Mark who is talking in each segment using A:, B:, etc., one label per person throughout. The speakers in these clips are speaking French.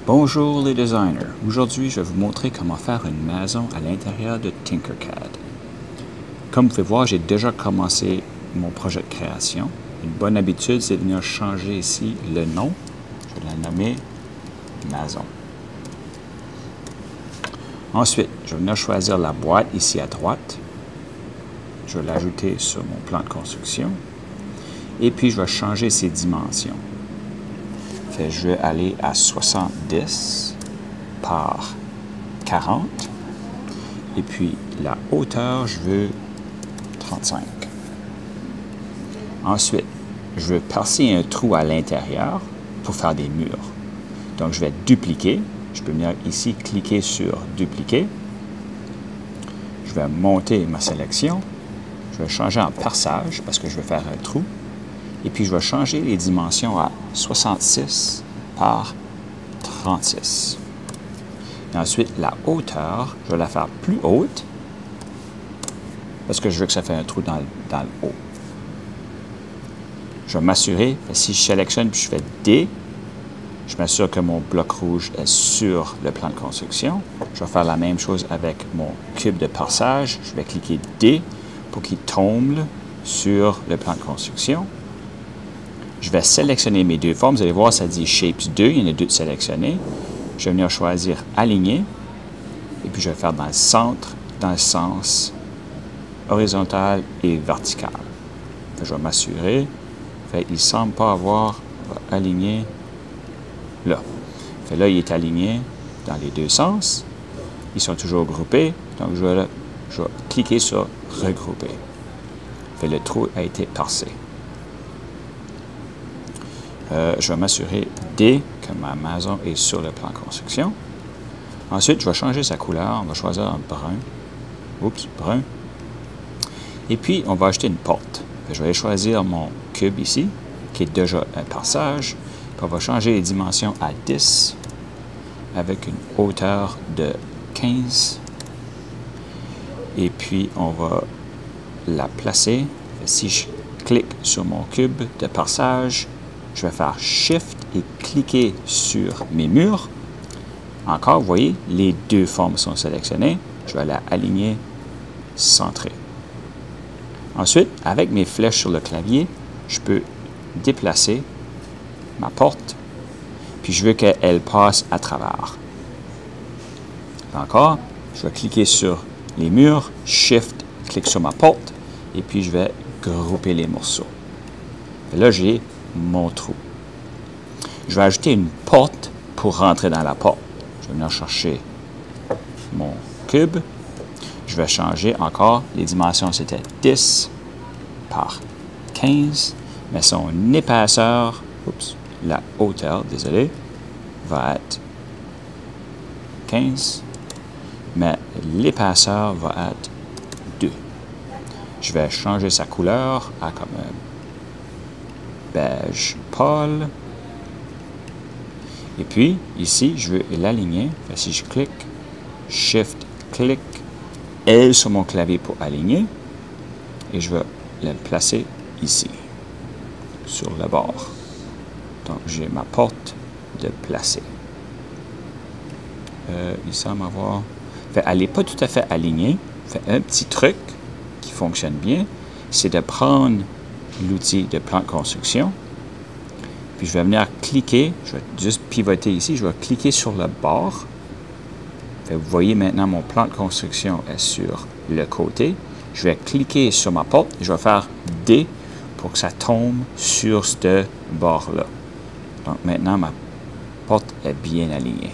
A: Bonjour les designers, aujourd'hui je vais vous montrer comment faire une maison à l'intérieur de Tinkercad. Comme vous pouvez voir, j'ai déjà commencé mon projet de création. Une bonne habitude, c'est de venir changer ici le nom. Je vais la nommer maison. Ensuite, je vais venir choisir la boîte ici à droite. Je vais l'ajouter sur mon plan de construction. Et puis je vais changer ses dimensions. Je vais aller à 70 par 40. Et puis la hauteur, je veux 35. Ensuite, je veux percer un trou à l'intérieur pour faire des murs. Donc, je vais dupliquer. Je peux venir ici, cliquer sur dupliquer. Je vais monter ma sélection. Je vais changer en perçage parce que je vais faire un trou. Et puis, je vais changer les dimensions à 66 par 36. Et ensuite, la hauteur, je vais la faire plus haute parce que je veux que ça fasse un trou dans le haut. Je vais m'assurer, si je sélectionne puis je fais D, je m'assure que mon bloc rouge est sur le plan de construction. Je vais faire la même chose avec mon cube de perçage. Je vais cliquer D pour qu'il tombe sur le plan de construction. Je vais sélectionner mes deux formes. Vous allez voir, ça dit Shapes 2. Il y en a deux de sélectionnés. Je vais venir choisir Aligner. Et puis, je vais faire dans le centre, dans le sens horizontal et vertical. Je vais m'assurer. Il ne semble pas avoir aligné là. Là, il est aligné dans les deux sens. Ils sont toujours groupés. Donc, je vais cliquer sur Regrouper. Le trou a été percé. Je vais m'assurer dès que ma maison est sur le plan de construction. Ensuite, je vais changer sa couleur. On va choisir un brun. Oups, brun. Et puis, on va ajouter une porte. Je vais choisir mon cube ici, qui est déjà un perçage. Puis on va changer les dimensions à 10 avec une hauteur de 15. Et puis, on va la placer. Si je clique sur mon cube de perçage, je vais faire Shift et cliquer sur mes murs. Encore, vous voyez, les deux formes sont sélectionnées. Je vais la aligner centrée. Ensuite, avec mes flèches sur le clavier, je peux déplacer ma porte, puis je veux qu'elle passe à travers. Encore, je vais cliquer sur les murs, Shift, clique sur ma porte, et puis je vais grouper les morceaux. Et là, j'ai mon trou. Je vais ajouter une porte pour rentrer dans la porte. Je vais venir chercher mon cube. Je vais changer encore. Les dimensions, c'était 10 par 15. Mais son épaisseur, la hauteur, désolé, va être 15. Mais l'épaisseur va être 2. Je vais changer sa couleur à comme un beige pâle. Et puis, ici, je veux l'aligner. Si je clique, Shift, clic, L sur mon clavier pour aligner. Et je vais le placer ici, sur le bord. Donc, j'ai ma porte de placer. Il semble avoir... elle n'est pas tout à fait alignée. Un petit truc qui fonctionne bien, c'est de prendre l'outil de plan de construction. Puis je vais venir cliquer, je vais juste pivoter ici, je vais cliquer sur le bord. Vous voyez maintenant mon plan de construction est sur le côté. Je vais cliquer sur ma porte et je vais faire D pour que ça tombe sur ce bord-là. Donc maintenant ma porte est bien alignée.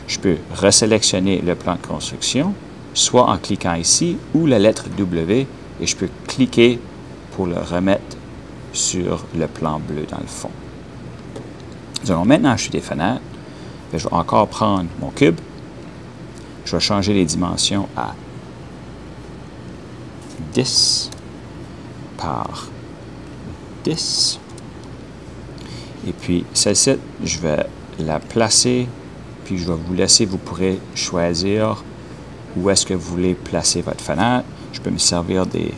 A: Je peux resélectionner le plan de construction, soit en cliquant ici ou la lettre W, et je peux cliquer pour le remettre sur le plan bleu dans le fond. Nous allons maintenant acheter des fenêtres. Je vais encore prendre mon cube. Je vais changer les dimensions à 10 par 10. Et puis, celle-ci, je vais la placer, puis je vais vous laisser, vous pourrez choisir où est-ce que vous voulez placer votre fenêtre. Je peux me servir des...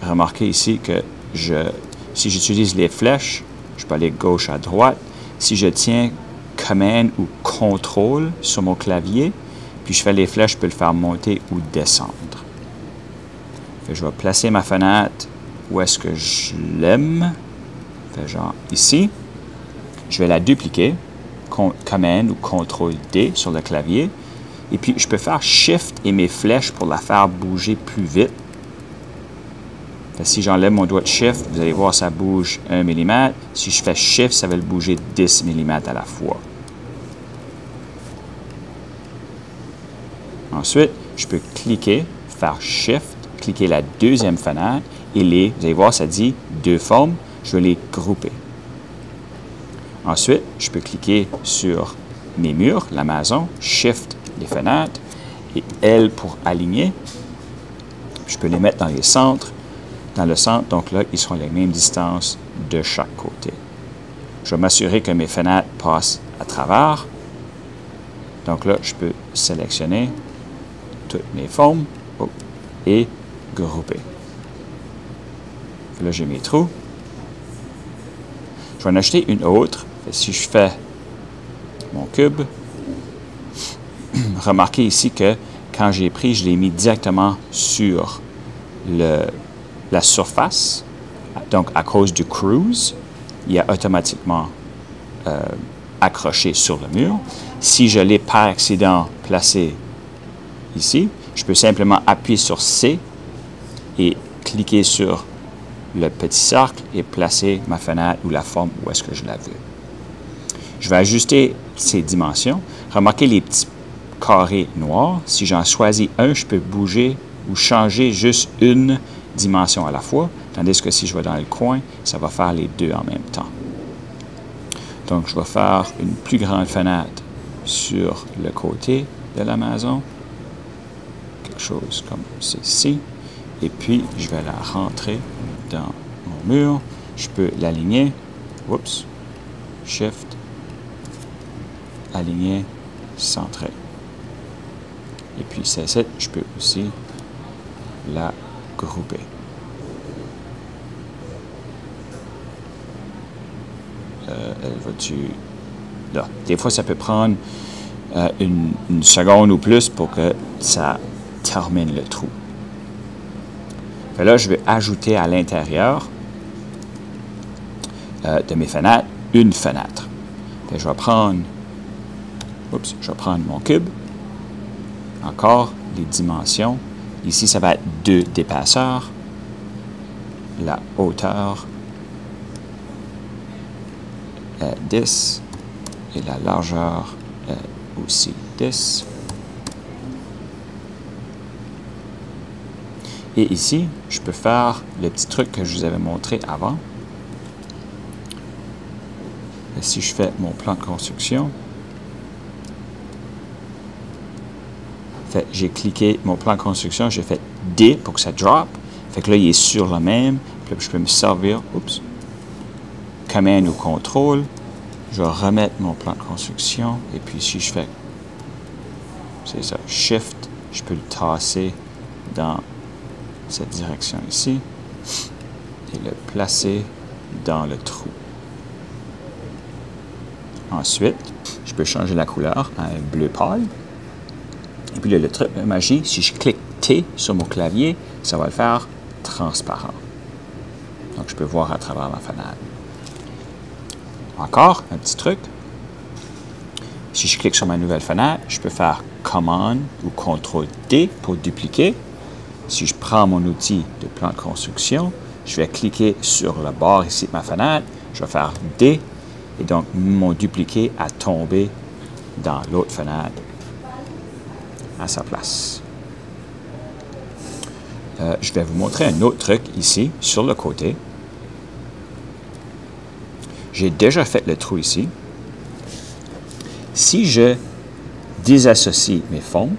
A: Remarquez ici que si j'utilise les flèches, Je peux aller gauche à droite. Si je tiens Command ou Contrôle sur mon clavier, puis je fais les flèches, je peux le faire monter ou descendre. Je vais placer ma fenêtre où est-ce que je l'aime. Genre ici. Je vais la dupliquer. Command ou Contrôle D sur le clavier. Et puis, je peux faire Shift et mes flèches pour la faire bouger plus vite. Si j'enlève mon doigt de Shift, vous allez voir, ça bouge 1 mm. Si je fais Shift, ça va le bouger 10 mm à la fois. Ensuite, je peux cliquer, faire Shift, cliquer la deuxième fenêtre et vous allez voir, ça dit deux formes. Je vais les grouper. Ensuite, je peux cliquer sur mes murs, la maison, Shift, les fenêtres, et L pour aligner. Je peux les mettre dans les centres. Dans le centre, donc là, ils seront les mêmes distances de chaque côté. Je vais m'assurer que mes fenêtres passent à travers. Donc là, je peux sélectionner toutes mes formes et grouper. Là, j'ai mes trous. Je vais en acheter une autre. Si je fais mon cube, remarquez ici que quand j'ai pris, je l'ai mis directement sur la surface. Donc, à cause du cruise, il est automatiquement accroché sur le mur. Si je l'ai par accident placé ici, je peux simplement appuyer sur C et cliquer sur le petit cercle et placer ma fenêtre ou la forme où est-ce que je la veux. Je vais ajuster ces dimensions. Remarquez les petits carrés noirs. Si j'en choisis un, je peux bouger ou changer juste une dimension à la fois, tandis que si je vais dans le coin, ça va faire les deux en même temps. Donc, je vais faire une plus grande fenêtre sur le côté de la maison, quelque chose comme ceci, et puis je vais la rentrer dans mon mur. Je peux l'aligner, oups, Shift, aligner, centrer. Et puis celle-ci, je peux aussi la grouper. Elle va-tu... Là. Des fois, ça peut prendre une seconde ou plus pour que ça termine le trou. Là, je vais ajouter à l'intérieur de mes fenêtres une fenêtre. Je vais prendre mon cube. Encore les dimensions. Ici, ça va être 2 d'épaisseur. La hauteur 10 et la largeur aussi 10. Et ici, je peux faire le petit truc que je vous avais montré avant. Et si je fais mon plan de construction, j'ai cliqué mon plan de construction, j'ai fait D pour que ça drop. Fait que là, il est sur le même. Puis là, je peux me servir, Command ou Contrôle. Je vais remettre mon plan de construction. Et puis si je fais, c'est ça, Shift, je peux le tasser dans cette direction ici et le placer dans le trou. Ensuite, je peux changer la couleur à un bleu pâle. Et puis là, le truc de magie, si je clique T sur mon clavier, ça va le faire transparent. Donc, je peux voir à travers la fenêtre. Encore un petit truc. Si je clique sur ma nouvelle fenêtre, je peux faire Command ou Ctrl D pour dupliquer. Si je prends mon outil de plan de construction, je vais cliquer sur le bord ici de ma fenêtre, je vais faire D, et donc mon dupliqué a tombé dans l'autre fenêtre à sa place. Je vais vous montrer un autre truc ici, sur le côté. J'ai déjà fait le trou ici. Si je désassocie mes formes,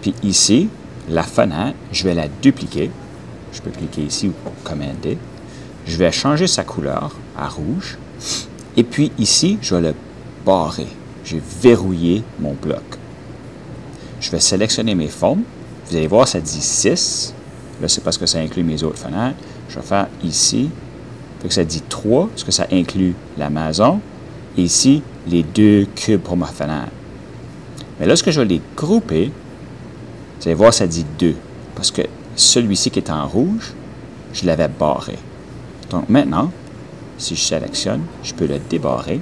A: puis ici, la fenêtre, je vais la dupliquer. Je peux cliquer ici ou commander. Je vais changer sa couleur à rouge. Et puis ici, je vais le barrer. J'ai verrouillé mon bloc. Je vais sélectionner mes formes. Vous allez voir, ça dit 6. Là, c'est parce que ça inclut mes autres fenêtres. Je vais faire ici Fait que ça dit 3, parce que ça inclut la maison. Et ici, les 2 cubes pour ma fenêtre. Mais lorsque je vais les grouper, vous allez voir, ça dit 2. Parce que celui-ci qui est en rouge, je l'avais barré. Donc maintenant, si je sélectionne, je peux le débarrer,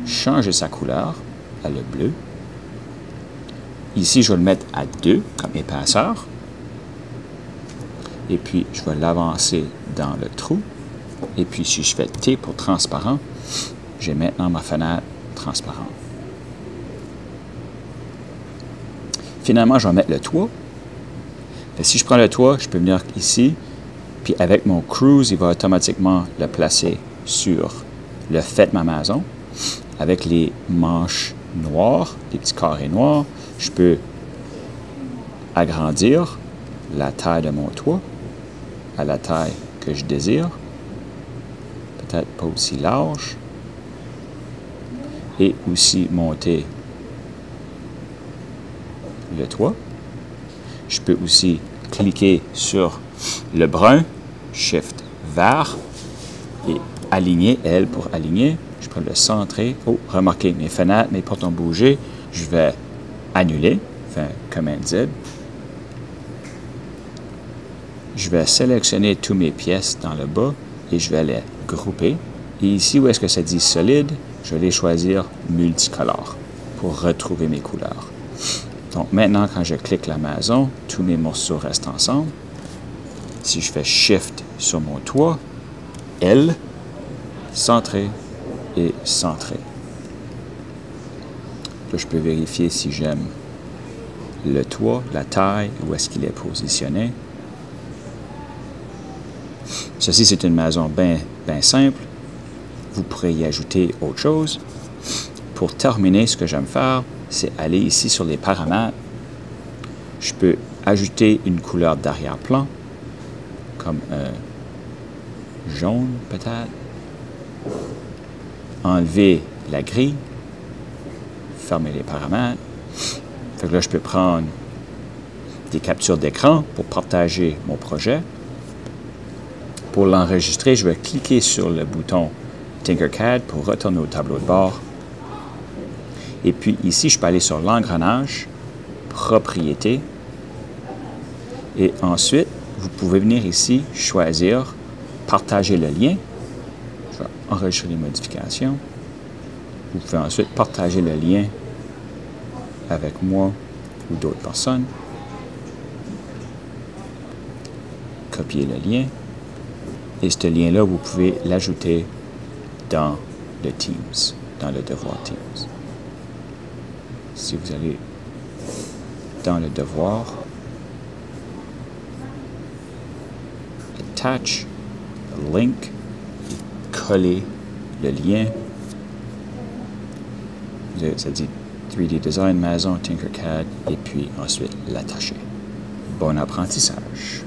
A: changer sa couleur à le bleu. Ici, je vais le mettre à 2 comme épaisseur. Et puis, je vais l'avancer dans le trou. Et puis, si je fais T pour transparent, j'ai maintenant ma fenêtre transparente. Finalement, je vais mettre le toit. Et si je prends le toit, je peux venir ici. Puis avec mon cruise, il va automatiquement le placer sur le fait de ma maison. Avec les manches noires, les petits carrés noirs, je peux agrandir la taille de mon toit à la taille que je désire. Peut-être pas aussi large. Et aussi monter le toit. Je peux aussi cliquer sur le brun, Shift vert, et aligner, L pour aligner. Je peux le centrer. Oh, remarquez, mes fenêtres, mes portes ont bougé. Je vais annuler, faire Command Z. Je vais sélectionner toutes mes pièces dans le bas et je vais les grouper. Et ici, où est-ce que ça dit solide, je vais les choisir multicolores pour retrouver mes couleurs. Donc maintenant, quand je clique la maison, tous mes morceaux restent ensemble. Si je fais Shift sur mon toit, L, centré et centré. Là, je peux vérifier si j'aime le toit, la taille, où est-ce qu'il est positionné. Ceci, c'est une maison bien simple. Vous pourrez y ajouter autre chose. Pour terminer, ce que j'aime faire, c'est aller ici sur les paramètres. Je peux ajouter une couleur d'arrière-plan, comme jaune peut-être. Enlever la grille. Fermer les paramètres. Fait que là, je peux prendre des captures d'écran pour partager mon projet. Pour l'enregistrer, je vais cliquer sur le bouton Tinkercad pour retourner au tableau de bord. Et puis ici, je peux aller sur l'engrenage, propriétés. Et ensuite, vous pouvez venir ici, choisir partager le lien. Je vais enregistrer les modifications. Vous pouvez ensuite partager le lien avec moi ou d'autres personnes. Copier le lien. Et ce lien-là, vous pouvez l'ajouter dans le Teams, dans le devoir Teams. Si vous allez dans le devoir, attach, link, et coller le lien. Ça dit 3D Design, maison, Tinkercad, et puis ensuite l'attacher. Bon apprentissage!